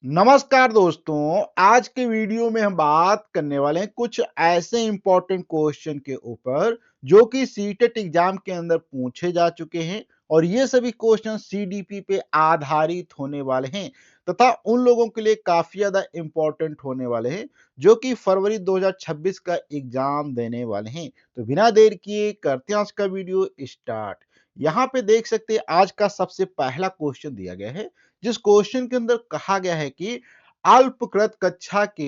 नमस्कार दोस्तों, आज के वीडियो में हम बात करने वाले हैं कुछ ऐसे इंपॉर्टेंट क्वेश्चन के ऊपर जो कि सीटेट एग्जाम के अंदर पूछे जा चुके हैं और ये सभी क्वेश्चन सीडीपी पे आधारित होने वाले हैं तथा उन लोगों के लिए काफी ज्यादा इंपॉर्टेंट होने वाले हैं जो कि फरवरी 2026 का एग्जाम देने वाले हैं। तो बिना देर किए करते हैं आज का वीडियो स्टार्ट। यहाँ पे देख सकते हैं आज का सबसे पहला क्वेश्चन दिया गया है जिस क्वेश्चन के अंदर कहा गया है कि अल्पकृत कक्षा के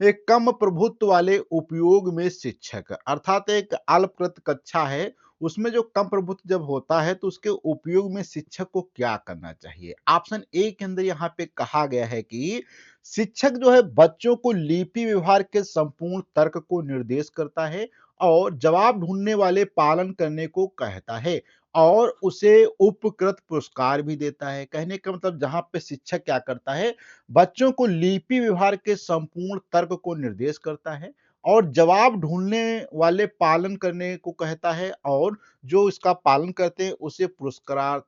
एक कम प्रभुत्व वाले उपयोग में शिक्षक अर्थात एक अल्पकृत कक्षा है उसमें जो कम प्रभुत्व जब होता है तो उसके उपयोग में शिक्षक को क्या करना चाहिए। ऑप्शन ए के अंदर यहाँ पे कहा गया है कि शिक्षक जो है बच्चों को लिपि व्यवहार के संपूर्ण तर्क को निर्देश करता है और जवाब ढूंढने वाले पालन करने को कहता है और उसे उपकृत पुरस्कार भी देता है। कहने का मतलब जहां पे शिक्षक क्या करता है, बच्चों को लिपि व्यवहार के संपूर्ण तर्क को निर्देश करता है और जवाब ढूंढने वाले पालन करने को कहता है और जो इसका पालन करते हैं उसे पुरस्कार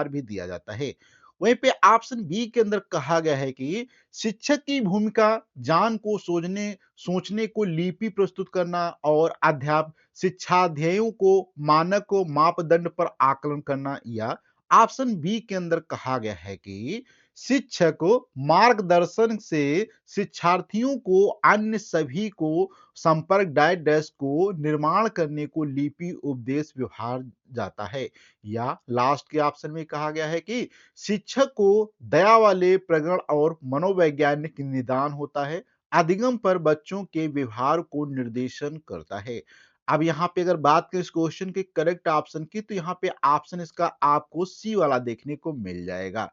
भी दिया जाता है। वहीं पे ऑप्शन बी के अंदर कहा गया है कि शिक्षक की भूमिका ज्ञान को सोचने को लिपि प्रस्तुत करना और अध्याप शिक्षाध्ययों को मानक व मापदंड पर आकलन करना। या ऑप्शन बी के अंदर कहा गया है कि शिक्षक मार्गदर्शन से शिक्षार्थियों को अन्य सभी को संपर्क डैश को निर्माण करने को लिपि उपदेश व्यवहार जाता है। या लास्ट के ऑप्शन में कहा गया है कि शिक्षक को दया वाले प्रगण और मनोवैज्ञानिक निदान होता है, अधिगम पर बच्चों के व्यवहार को निर्देशन करता है। अब यहाँ पे अगर बात करें इस क्वेश्चन के करेक्ट ऑप्शन की तो यहाँ पे ऑप्शन इसका आपको सी वाला देखने को मिल जाएगा।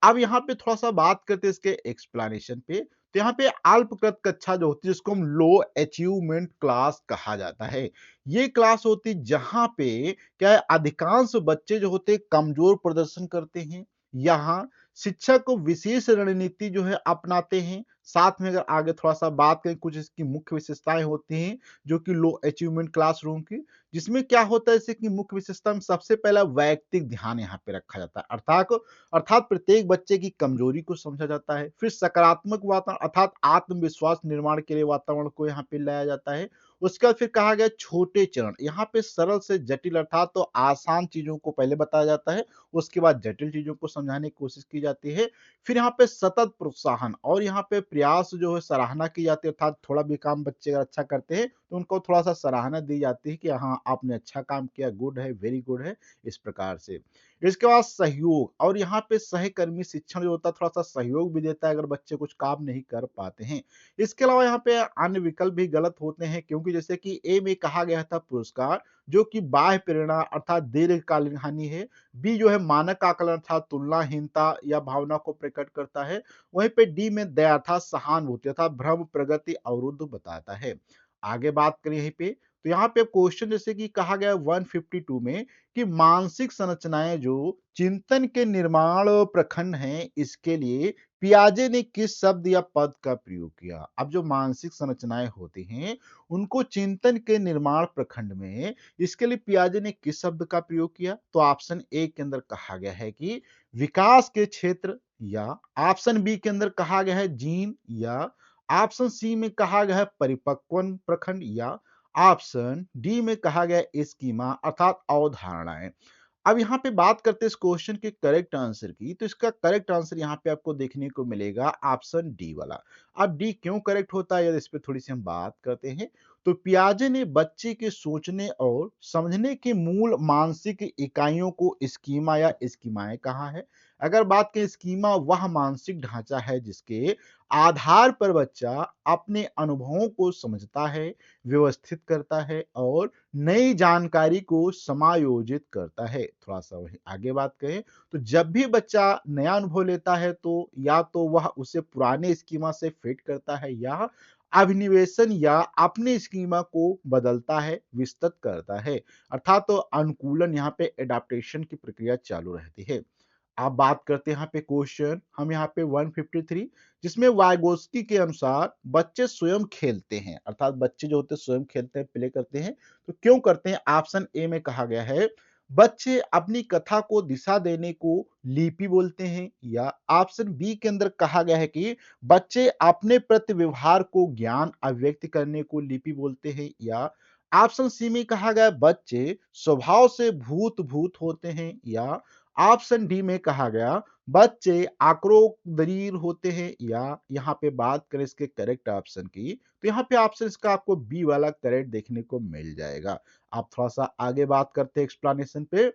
अब यहाँ पे थोड़ा-सा बात करते हैं इसके एक्सप्लेनेशन पे। तो यहाँ पे अल्पकृत कक्षा जो होती है जिसको हम लो अचीवमेंट क्लास कहा जाता है। ये क्लास होती है जहाँ पे क्या है अधिकांश बच्चे जो होते हैं कमजोर प्रदर्शन करते हैं। यहाँ शिक्षक विशेष रणनीति जो है अपनाते हैं। साथ में अगर आगे थोड़ा-सा बात करें कुछ इसकी मुख्य विशेषताएँ होती हैं जो कि लो अचीवमेंट क्लासरूम की। जिसमें क्या होता है जैसे कि मुख्य विशेषता में सबसे पहला वैयक्तिक ध्यान यहाँ पे रखा जाता है। अर्थात प्रत्येक बच्चे की कमजोरी को समझा जाता है। फिर सकारात्मक वातावरण अर्थात आत्मविश्वास निर्माण के लिए वातावरण को यहाँ पे लाया जाता है। उसके बाद फिर कहा गया छोटे चरण, यहाँ पे सरल से जटिल अर्थात तो आसान चीजों को पहले बताया जाता है, उसके बाद जटिल चीजों को समझाने की कोशिश की जाती है। फिर यहाँ पे सतत प्रोत्साहन और यहाँ पे प्रयास जो है सराहना की जाती है, अर्थात थोड़ा भी काम बच्चे अगर अच्छा करते हैं तो उनको थोड़ा सा सराहना दी जाती है कि हाँ आपने अच्छा काम किया, गुड है, वेरी गुड है, इस प्रकार से। इसके बाद सहयोग और यहाँ पे सहकर्मी शिक्षण जो होता है थोड़ा सा सहयोग भी देता है अगर बच्चे कुछ काम नहीं कर पाते हैं। इसके अलावा यहाँ पे अन्य विकल्प भी गलत होते हैं क्योंकि जैसे कि ए में कहा गया था पुरस्कार जो कि बाह्य प्रेरणा अर्थात दीर्घकालीन हानि है। बी जो है मानक आकलन अर्थात तुलनाहीनता या भावना को प्रकट करता है। वहीं पे डी में दया अर्थात सहानुभूति अर्थात भ्रम प्रगति अवरुद्ध बताता है। आगे बात करें यहीं पे तो यहाँ पे क्वेश्चन जैसे कि कहा गया 152 में कि मानसिक संरचनाएं जो चिंतन के निर्माण प्रखंड हैं इसके लिए पियाजे ने किस शब्द या पद का प्रयोग किया। अब जो मानसिक संरचनाएं होती हैं उनको चिंतन के निर्माण प्रखंड में इसके लिए पियाजे ने किस शब्द का प्रयोग किया। तो ऑप्शन ए के अंदर कहा गया है कि विकास के क्षेत्र। या ऑप्शन बी के अंदर कहा गया है जीन। या ऑप्शन सी में कहा गया है परिपक्वन प्रखंड। या ऑप्शन डी में कहा गया है स्कीमा अर्थात अवधारणाएं। अब यहाँ पे बात करते हैं इस क्वेश्चन के करेक्ट आंसर की तो इसका करेक्ट आंसर यहाँ पे आपको देखने को मिलेगा ऑप्शन डी वाला। अब डी क्यों करेक्ट होता है इस पे थोड़ी सी हम बात करते हैं। तो पियाजे ने बच्चे के सोचने और समझने के मूल मानसिक इकाइयों को स्कीमा या स्कीमाएं कहा है। अगर बात करें स्कीमा वह मानसिक ढांचा है जिसके आधार पर बच्चा अपने अनुभवों को समझता है, व्यवस्थित करता है और नई जानकारी को समायोजित करता है। थोड़ा-सा वही आगे बात करें तो जब भी बच्चा नया अनुभव लेता है तो या तो वह उसे पुराने स्कीमा से फिट करता है या अभिनिवेशन या अपने स्कीमा को बदलता है, विस्तृत करता है। अर्थात तो अनुकूलन यहाँ पे एडाप्टेशन की प्रक्रिया चालू रहती है। आप बात करते हैं यहाँ पे क्वेश्चन हम यहाँ पे 153 जिसमें वाइगोस्की के अनुसार बच्चे स्वयं खेलते हैं अर्थात बच्चे जो होते हैं स्वयं खेलते हैं प्ले करते हैं। तो क्यों करते हैं ऑप्शन ए में कहा गया है बच्चे अपनी कथा को दिशा देने को लिपि बोलते हैं, या ऑप्शन बी के अंदर कहा गया है कि बच्चे अपने प्रति व्यवहार को ज्ञान अभिव्यक्त करने को लिपि बोलते हैं, या ऑप्शन सी में कहा गया है बच्चे स्वभाव से भूत भूत होते हैं, या ऑप्शन डी में कहा गया बच्चे आक्रोश होते हैं, या यहाँ पे बात करें इसके करेक्ट ऑप्शन की, तो यहाँ पे ऑप्शन इसका आपको बी वाला करेक्ट देखने को मिल जाएगा। आप थोड़ा-सा आगे बात करते हैं एक्सप्लेनेशन पे।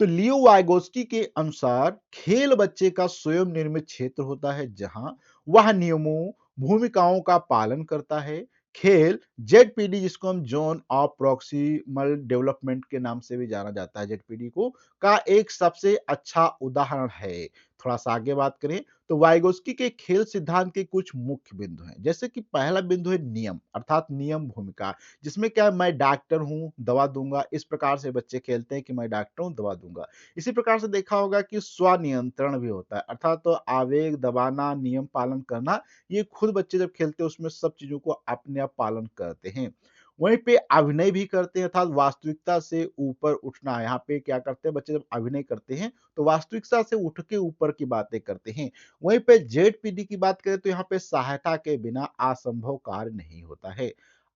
तो लियो वाइगोस्की के अनुसार खेल बच्चे का स्वयं निर्मित क्षेत्र होता है जहां वह नियमों, भूमिकाओं का पालन करता है। खेल जेडपीडी, जिसको हम जोन ऑफ प्रॉक्सिमल डेवलपमेंट के नाम से भी जाना जाता है, जेडपीडी को, का एक सबसे अच्छा उदाहरण है। थोड़ा सा आगे बात करें तो वाइगोस्की के खेल सिद्धांत के कुछ मुख्य बिंदु हैं, जैसे कि पहला बिंदु है नियम, अर्थात नियम भूमिका, जिसमें क्या है, मैं डॉक्टर हूँ, दवा दूँगा, इस प्रकार से बच्चे खेलते हैं कि मैं डॉक्टर हूँ, दवा दूँगा। इसी प्रकार से देखा होगा कि स्वनियंत्रण भी होता है, अर्थात तो आवेग दबाना, नियम पालन करना, ये खुद बच्चे जब खेलते हैं उसमें सब चीज़ों को अपने आप पालन करते हैं। वहीं पे अभिनय भी करते हैं, अर्थात वास्तविकता से ऊपर उठना, यहाँ पे क्या करते हैं बच्चे जब अभिनय करते हैं, तो वास्तविकता से उठ के ऊपर की बातें करते हैं। वहीं पे जेडपीडी की बात करें तो यहाँ पे सहायता के बिना असंभव कार्य नहीं होता है।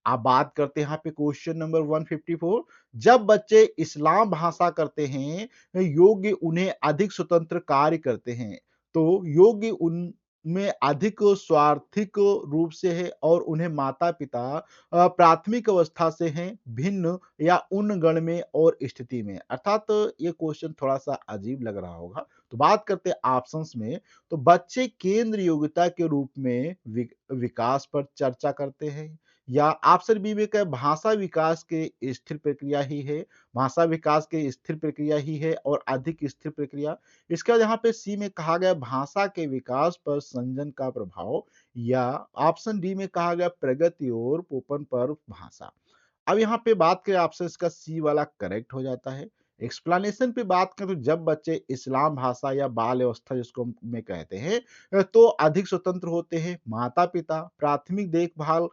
अब बात करते हैं यहाँ पे क्वेश्चन नंबर 154। जब बच्चे इस्लाम भाषा करते हैं, योग्य उन्हें अधिक स्वतंत्र कार्य करते हैं, तो योग्य उनमें अधिक स्वार्थिक रूप से है और उन्हें माता-पिता प्राथमिक अवस्था से हैं, भिन्न या उन गण में और स्थिति में। अर्थात ये क्वेश्चन थोड़ा-सा अजीब लग रहा होगा। तो बात करते हैं ऑप्शंस में, तो बच्चे केंद्र योग्यता के रूप में विकास पर चर्चा करते हैं, या ऑप्शन बी में क्या भाषा विकास के स्थिर प्रक्रिया ही है, भाषा विकास के स्थिर प्रक्रिया ही है और अधिक स्थिर प्रक्रिया। इसके बाद यहाँ पे सी में कहा गया भाषा के विकास पर संजन का प्रभाव, या ऑप्शन डी में कहा गया प्रगति और पोपन पर भाषा। अब यहाँ पे बात करें आपसे, इसका सी वाला करेक्ट हो जाता है। एक्सप्लेनेशन पे बात करें तो जब बच्चे इस्लाम भाषा या बाल अवस्था जिसको हम में कहते हैं, तो अधिक स्वतंत्र होते हैं, माता-पिता प्राथमिक देखभाल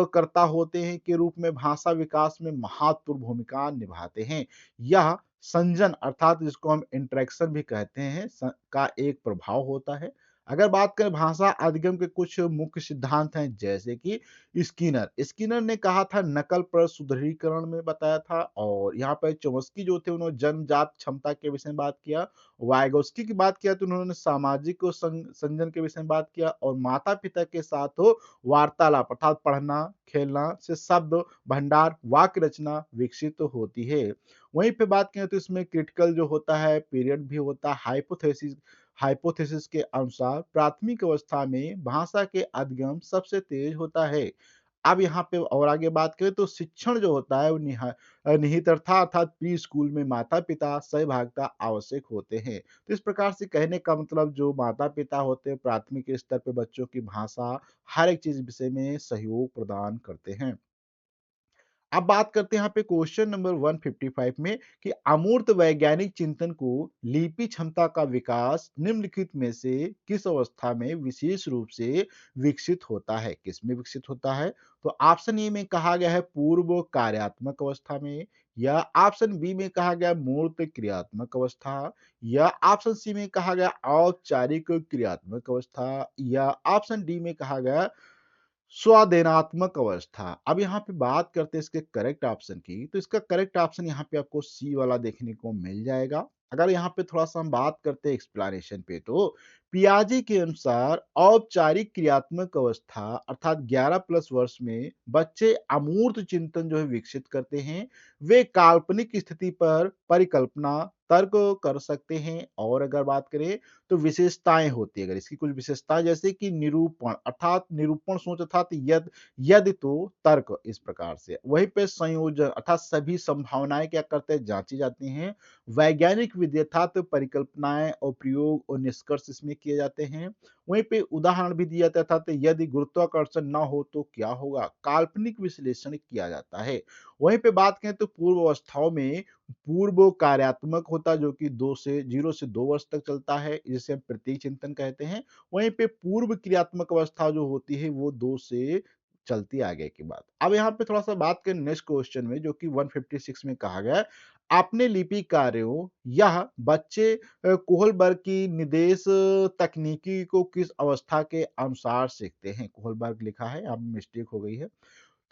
कर्ता होते हैं के रूप में भाषा विकास में महत्वपूर्ण भूमिका निभाते हैं। यह संजन, अर्थात जिसको हम इंटरेक्शन भी कहते हैं, का एक प्रभाव होता है। अगर बात करें भाषा अधिगम के कुछ मुख्य सिद्धांत हैं, जैसे कि स्किनर स्किनर ने कहा था नकल पर सुदृढ़ीकरण में बताया था, और यहाँ पर चोम्स्की जो थे उन्होंने जन्मजात क्षमता के विषय में बात किया। वाइगोस्की की बात किया तो उन्होंने सामाजिक संजन के विषय में बात किया, और माता पिता के साथ हो वार्तालाप, अर्थात पढ़ना खेलना से शब्द भंडार वाक्य रचना विकसित होती है। वहीं पे बात करें तो इसमें क्रिटिकल जो होता है पीरियड भी होता है। हाइपोथेसिस के अनुसार प्राथमिक अवस्था में भाषा के अधिगम सबसे तेज होता है। अब यहाँ पे और आगे बात करें तो शिक्षण जो होता है वो निहित अर्थात प्री स्कूल में माता-पिता सहभागिता आवश्यक होते हैं। तो इस प्रकार से कहने का मतलब जो माता-पिता होते हैं प्राथमिक स्तर पे बच्चों की भाषा हर एक चीज़ विषय में सहयोग प्रदान करते हैं। अब बात करते हैं यहाँ पे क्वेश्चन नंबर 155 में कि अमूर्त वैज्ञानिक चिंतन को लिपि क्षमता का विकास निम्नलिखित में से किस अवस्था में विशेष रूप से विकसित होता है, किसमें विकसित होता है? तो ऑप्शन ए में कहा गया है पूर्व कार्यात्मक अवस्था में, या ऑप्शन बी में कहा गया मूर्त क्रियात्मक अवस्था, या ऑप्शन सी में कहा गया औपचारिक क्रियात्मक अवस्था, या ऑप्शन डी में कहा गया स्वादेनात्मक अवस्था। अब यहाँ पे बात करते हैं इसके करेक्ट ऑप्शन की, तो इसका करेक्ट ऑप्शन यहाँ पे आपको सी वाला देखने को मिल जाएगा। अगर यहाँ पे थोड़ा-सा हम बात करते हैं एक्सप्लेनेशन पे, तो पियाजे के अनुसार औपचारिक क्रियात्मक अवस्था अर्थात 11 प्लस वर्ष में बच्चे अमूर्त चिंतन जो है विकसित करते हैं। वे काल्पनिक स्थिति पर परिकल्पना, तर्क कर सकते हैं, और अगर बात करें तो विशेषताएँ होती है। अगर इसकी कुछ विशेषताएँ जैसे कि निरूपण अर्थात निरूपण सोच अर्थात यदि तो तर्क इस प्रकार से। वहीं पे संयोजन अर्थात सभी संभावनाएँ क्या करते हैं जाँची जाती हैं। वैज्ञानिक विधि अर्थात परिकल्पनाएँ और प्रयोग और निष्कर्ष इसमें किए जाते हैं। वहीं पे उदाहरण भी दिया जाता था यदि गुरुत्वाकर्षण ना हो तो क्या होगा? काल्पनिक विश्लेषण किया जाता है। वहीं पे बात करें तो पूर्व अवस्थाओं में पूर्व कार्यात्मक होता है जो कि 2 से 0 से 2 वर्ष तक चलता है, जिसे हम प्रतीक चिंतन कहते हैं। वहीं पे पूर्व क्रियात्मक अवस्था जो होती है वो 2 से चलती है आगे की बात। अब यहाँ पे थोड़ा-सा बात करें नेक्स्ट क्वेश्चन में जो कि 156 में कहा गया है, अपने लिपि कार्यों यह बच्चे कोहलबर्ग की निर्देश तकनीकी को किस अवस्था के अनुसार सीखते हैं? कोहलबर्ग लिखा है, यहाँ पे मिस्टेक हो गई है।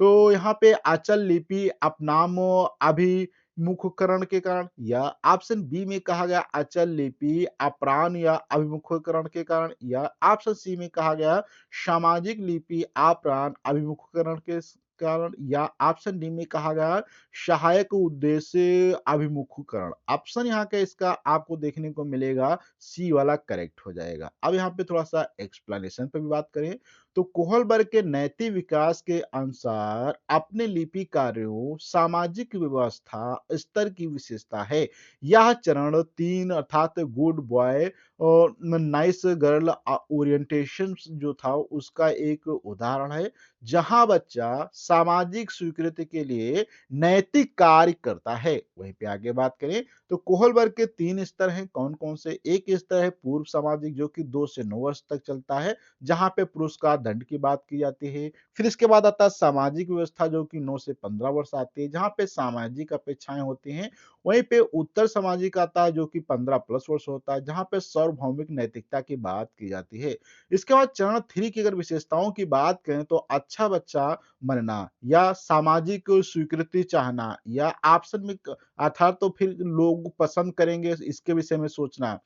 तो यहाँ पे अचल लिपि अपनाम अभिमुखीकरण के कारण, या ऑप्शन बी में कहा गया अचल लिपि अपरान या अभिमुखीकरण के कारण, या ऑप्शन सी में कहा गया सामाजिक लिपि अपरान अभिमुखीकरण के कारण, या ऑप्शन डी में कहा गया सहायक उद्देश्य अभिमुखीकरण। ऑप्शन यहाँ का इसका आपको देखने को मिलेगा सी वाला करेक्ट हो जाएगा। अब यहाँ पे थोड़ा सा एक्सप्लेनेशन पे भी बात करें तो कोहलबर्ग के नैतिक विकास के अनुसार अपने लिपि कार्यों सामाजिक व्यवस्था स्तर की विशेषता है। यह चरण 3 अर्थात गुड बॉय और नाइस गर्ल ओरिएंटेशन जो था उसका एक उदाहरण है, जहां बच्चा सामाजिक स्वीकृति के लिए नैतिक कार्य करता है। वहीं पे आगे बात करें तो कोहलबर्ग के 3 स्तर हैं, कौन-कौन से? एक स्तर है पूर्व सामाजिक जो कि 2 से 9 वर्ष तक चलता है, जहाँ पे पुरस्कार दंड की बात की जाती है। फिर इसके बाद आता है सामाजिक व्यवस्था जो कि 9 से 15 वर्ष आती है, जहाँ पे सामाजिक अपेक्षाएँ होती हैं। वहीं पे उत्तर सामाजिक आता है जो कि 15 प्लस वर्ष होता है, जहाँ पे सार्वभौमिक नैतिकता की बात की जाती है। इसके बाद चरण 3 की अगर विशेषताओं की बात करें तो अच्छा बच्चा बनना या सामाजिक स्वीकृति चाहना, या ऑप्शन में अर्थात तो फिर लोग पसंद करेंगे इसके विषय में सोचना।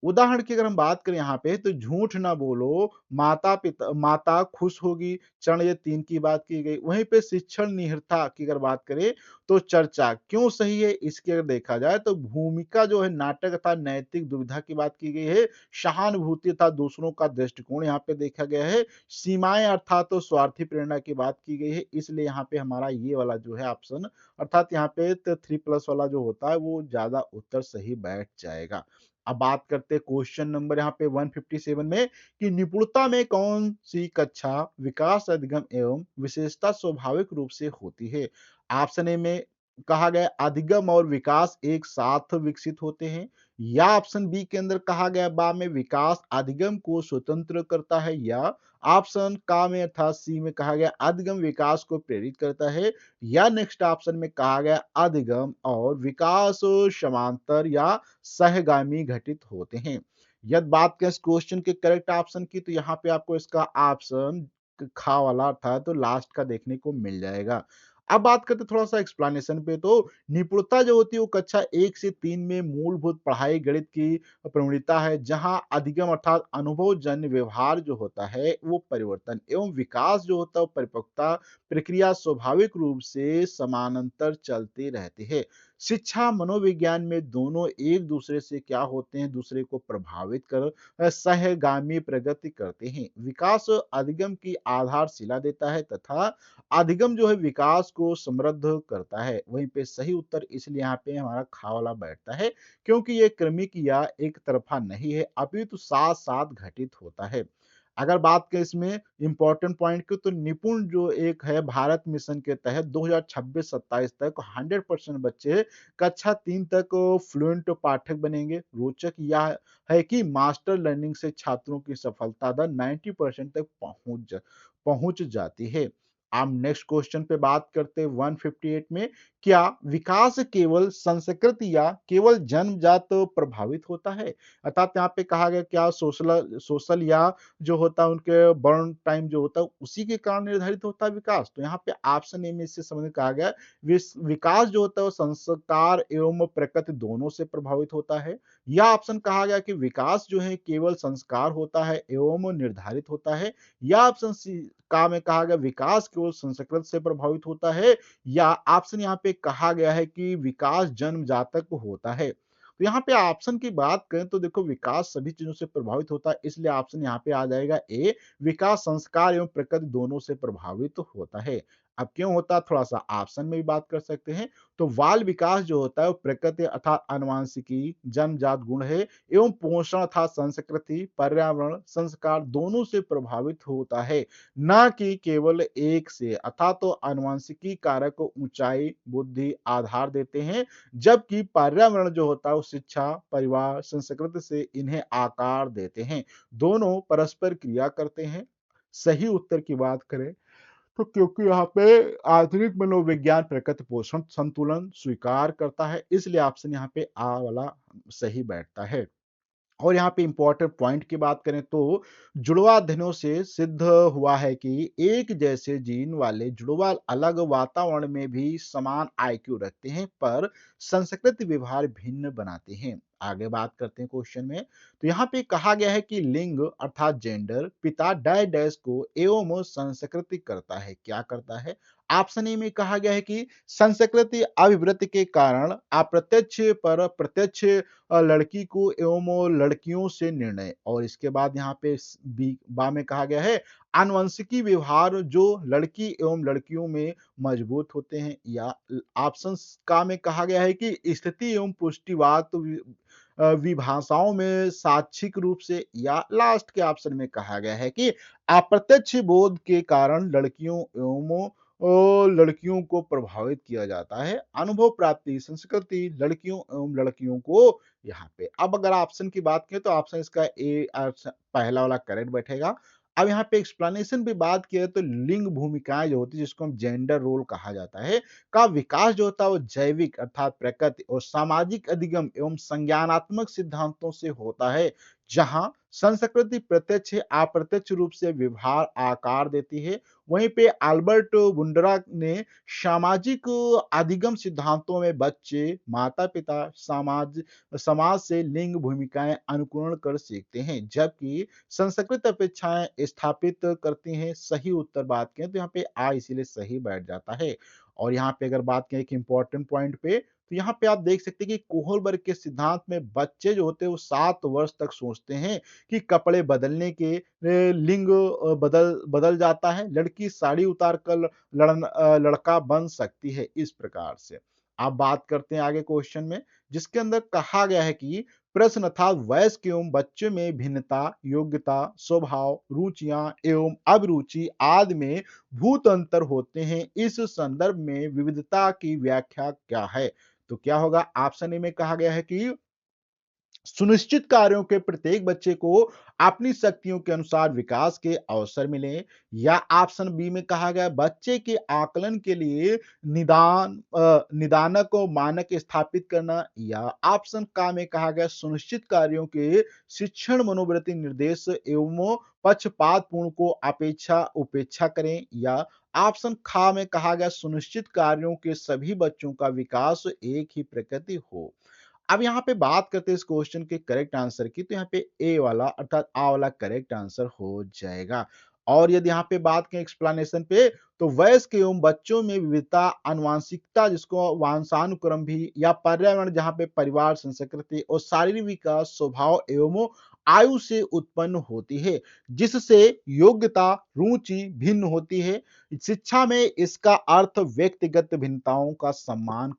उदाहरण की अगर हम बात करें यहाँ पे तो झूठ ना बोलो, माता खुश होगी, चरण ये 3 की बात की गई। वहीं पे शिक्षण निहिरता की अगर बात करें तो चर्चा क्यों सही है इसकी अगर देखा जाए तो भूमिका जो है नाटक तथा नैतिक दुविधा की बात की गई है। सहानुभूति तथा दूसरों का दृष्टिकोण यहाँ पे देखा गया है। सीमाएँ अर्थात तो स्वार्थी प्रेरणा की बात की गई है। इसलिए यहाँ पे हमारा ये वाला जो है ऑप्शन अर्थात यहाँ पे 3 प्लस वाला जो होता है वो ज़्यादा उत्तर सही बैठ जाएगा। अब बात करते हैं क्वेश्चन नंबर यहाँ पे 157 में कि निपुणता में कौन-सी कक्षा विकास अधिगम एवं विशेषता स्वाभाविक रूप से होती है? ऑप्शन ए में कहा गया अधिगम और विकास एक साथ विकसित होते हैं, या ऑप्शन बी के अंदर कहा गया बा में विकास अधिगम को स्वतंत्र करता है, या ऑप्शन का में अर्थात सी में कहा गया अधिगम विकास को प्रेरित करता है, या नेक्स्ट ऑप्शन में कहा गया अधिगम और विकास समांतर या सहगामी घटित होते हैं। यदि बात करें इस क्वेश्चन के करेक्ट ऑप्शन की तो यहाँ पे आपको इसका ऑप्शन खा वाला था तो लास्ट का देखने को मिल जाएगा। अब बात करते हैं थोड़ा-सा एक्सप्लेनेशन पे तो निपुणता जो होती है वो कक्षा 1 से 3 में मूलभूत पढ़ाई गणित की प्रवणिता है, जहाँ अधिगम अर्थात अनुभवजन्य व्यवहार जो होता है वो परिवर्तन एवं विकास जो होता है वो परिपक्वता प्रक्रिया स्वाभाविक रूप से समानांतर चलती रहती है। शिक्षा मनोविज्ञान में दोनों एक दूसरे से क्या होते हैं, दूसरे को प्रभावित कर सहगामी प्रगति करते हैं। विकास अधिगम की आधारशिला देता है तथा अधिगम जो है विकास को समृद्ध करता है। वहीं पे सही उत्तर इसलिए यहाँ पे हमारा खा वाला बैठता है, क्योंकि ये क्रमिक या एक तरफा नहीं है, अपितु साथ-साथ घटित होता है। अगर बात करें इसमें इम्पोर्टेंट पॉइंट की तो निपुण जो एक है भारत मिशन के तहत 2026-27 तक 100% बच्चे कक्षा 3 तक फ्लुएंट पाठक बनेंगे। रोचक यह है कि मास्टर लर्निंग से छात्रों की सफलता दर 90% तक पहुंच जाती है। अब नेक्स्ट क्वेश्चन पे बात करते हैं 158 में क्या विकास केवल संस्कृत या केवल जन्मजात प्रभावित होता है? अर्थात यहाँ पे कहा गया क्या सोशल या जो होता है उनके बर्न टाइम जो होता है उसी के कारण निर्धारित होता है विकास। तो यहाँ पे ऑप्शन ए में इससे संबंधित कहा गया विकास जो होता है वो संस्कार एवं प्रकृति दोनों से प्रभावित होता है, या ऑप्शन कहा गया कि विकास जो है केवल संस्कार होता है एवं निर्धारित होता है, या ऑप्शन सी का में कहा गया विकास केवल संस्कृत से प्रभावित होता है, या ऑप्शन यहाँ पे कहा गया है कि विकास जन्मजातक होता है। तो यहाँ पे ऑप्शन की बात करें तो देखो विकास सभी चीज़ों से प्रभावित होता है, इसलिए ऑप्शन यहाँ पे आ जाएगा ए, विकास संस्कार एवं प्रकृति दोनों से प्रभावित होता है। अब क्यों होता है थोड़ा-सा ऑप्शन में भी बात कर सकते हैं। तो बाल विकास जो होता है वो प्रकृति अर्थात आनुवांशिकी, जन्मजात गुण है एवं पोषण अर्थात संस्कृति, पर्यावरण, संस्कार दोनों से प्रभावित होता है, ना कि केवल एक से। अर्थात तो आनुवांशिकी कारक को ऊँचाई, बुद्धि, आधार देते हैं, जबकि पर्यावरण जो होता है वो शिक्षा, परिवार, संस्कृति से इन्हें आकार देते हैं। दोनों परस्पर क्रिया करते हैं। सही उत्तर की बात करें तो क्योंकि यहाँ पे आधुनिक मनोविज्ञान प्रकृति पोषण संतुलन स्वीकार करता है, इसलिए ऑप्शन यहाँ पे आ वाला सही बैठता है। और यहाँ पे इम्पोर्टेंट पॉइंट की बात करें तो जुड़वा अध्ययनों से सिद्ध हुआ है कि एक जैसे जीन वाले जुड़वा अलग वातावरण में भी समान आईक्यू रखते हैं, पर संस्कृति व्यवहार भिन्न बनाते हैं। आगे बात करते हैं क्वेश्चन में। तो यहाँ पे कहा गया है कि लिंग अर्थात जेंडर पिता डैश डैश को एवं संस्कृति करता है। क्या करता है? ऑप्शन ए में कहा गया है कि संस्कृति अभिवृत्ति के कारण अप्रत्यक्ष पर प्रत्यक्ष लड़की को एवं लड़कियों से निर्णय। और इसके बाद यहाँ पे बी बा में कहा गया है आनुवंशिकी व्यवहार जो लड़की एवं लड़कियों में मजबूत होते हैं। या ऑप्शन का में कहा गया है कि स्थिति एवं पुष्टिवाद विभाषाओं में साक्षिक रूप से। या लास्ट के ऑप्शन में कहा गया है कि अप्रत्यक्ष बोध के कारण लड़कियों एवं लड़कियों को प्रभावित किया जाता है। अनुभव प्राप्ति संस्कृति लड़कियों एवं लड़कियों को यहाँ पे। अब अगर ऑप्शन की बात करें तो ऑप्शन इसका ए पहला वाला करेक्ट बैठेगा। अब यहाँ पे एक्सप्लेनेशन भी बात किया तो लिंग भूमिकाएं जो होती है जिसको हम जेंडर रोल कहा जाता है का विकास जो होता है वो जैविक अर्थात प्रकृति और सामाजिक अधिगम एवं संज्ञानात्मक सिद्धांतों से होता है, जहां संस्कृति प्रत्यक्ष अप्रत्यक्ष रूप से व्यवहार आकार देती है। वहीं पे अल्बर्ट वुंडरा ने सामाजिक अधिगम सिद्धांतों में बच्चे माता पिता समाज समाज से लिंग भूमिकाएं अनुकरण कर सीखते हैं, जबकि संस्कृत अपेक्षाएं स्थापित करती हैं। सही उत्तर बात करें तो यहाँ पे आ इसीलिए सही बैठ जाता है। और यहाँ पे अगर बात करें एक इंपॉर्टेंट पॉइंट पे तो यहाँ पे आप देख सकते हैं कि कोहलबर्ग के सिद्धांत में बच्चे जो होते हैं वो 7 वर्ष तक सोचते हैं कि कपड़े बदलने के लिंग बदल बदल जाता है, लड़की साड़ी उतार कर लड़का बन सकती है। इस प्रकार से आप बात करते हैं आगे क्वेश्चन में, जिसके अंदर कहा गया है कि प्रश्न था वयस्क एवं बच्चों में भिन्नता योग्यता स्वभाव रुचियां एवं अभिरुचि आदि में भूत अंतर होते हैं, इस संदर्भ में विविधता की व्याख्या क्या है? तो क्या होगा? ऑप्शन ए में कहा गया है कि सुनिश्चित कार्यों के प्रत्येक बच्चे को अपनी शक्तियों के अनुसार विकास के अवसर मिले। या ऑप्शन बी में कहा गया बच्चे के आकलन के लिए निदानक और मानक स्थापित करना। या ऑप्शन का में कहा गया सुनिश्चित कार्यों के शिक्षण मनोवृत्ति निर्देश एवं पक्षपात पूर्ण को अपेक्षा उपेक्षा करें। या ऑप्शन खा में कहा गया सुनिश्चित कार्यों के सभी बच्चों का विकास एक ही प्रकृति हो। अब यहाँ पे बात करते हैं इस क्वेश्चन के करेक्ट आंसर की, तो यहाँ पे ए वाला अर्थात आ वाला करेक्ट आंसर हो जाएगा। और यदि यहाँ पे बात करें एक्सप्लेनेशन पे तो वयस्क एवं बच्चों में विविधता आनुवांशिकता जिसको वंशानुक्रम भी या पर्यावरण जहाँ पे परिवार संस्कृति और शारीरिक विकास स्वभाव एवं आयु से उत्पन्न होती है, जिससे योग्यता रुचि भिन्न होती है। शिक्षा में इसका अर्थ व्यक्तिगत भिन्नताओं का सम्मान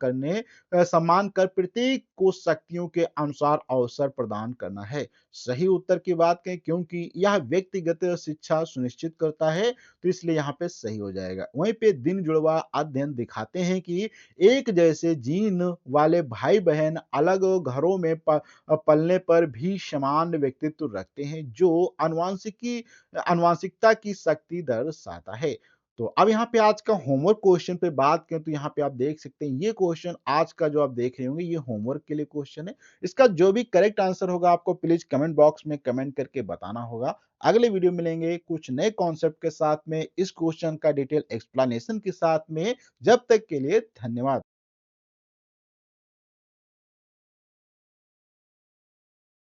कर प्रत्येक को शक्तियों के अनुसार अवसर प्रदान करना है। सही उत्तर की बात करें क्योंकि यह व्यक्तिगत शिक्षा सुनिश्चित करता है, तो इसलिए यहाँ पे सही हो जाएगा। वहीं पे दिन जुड़वा अध्ययन दिखाते हैं कि एक जैसे जीन वाले भाई बहन अलग घरों में पलने पर भी समान व्यक्तित्व रखते हैं, जो आनुवांशिकता की शक्ति दर्शाता है। तो अब यहाँ पे आज का होमवर्क क्वेश्चन पे बात करें तो यहाँ पे आप देख सकते हैं ये क्वेश्चन आज का जो आप देख रहे होंगे ये होमवर्क के लिए क्वेश्चन है। इसका जो भी करेक्ट आंसर होगा आपको प्लीज कमेंट बॉक्स में कमेंट करके बताना होगा। अगले वीडियो मिलेंगे कुछ नए कॉन्सेप्ट के साथ में, इस क्वेश्चन का डिटेल एक्सप्लेनेशन के साथ में। जब तक के लिए धन्यवाद।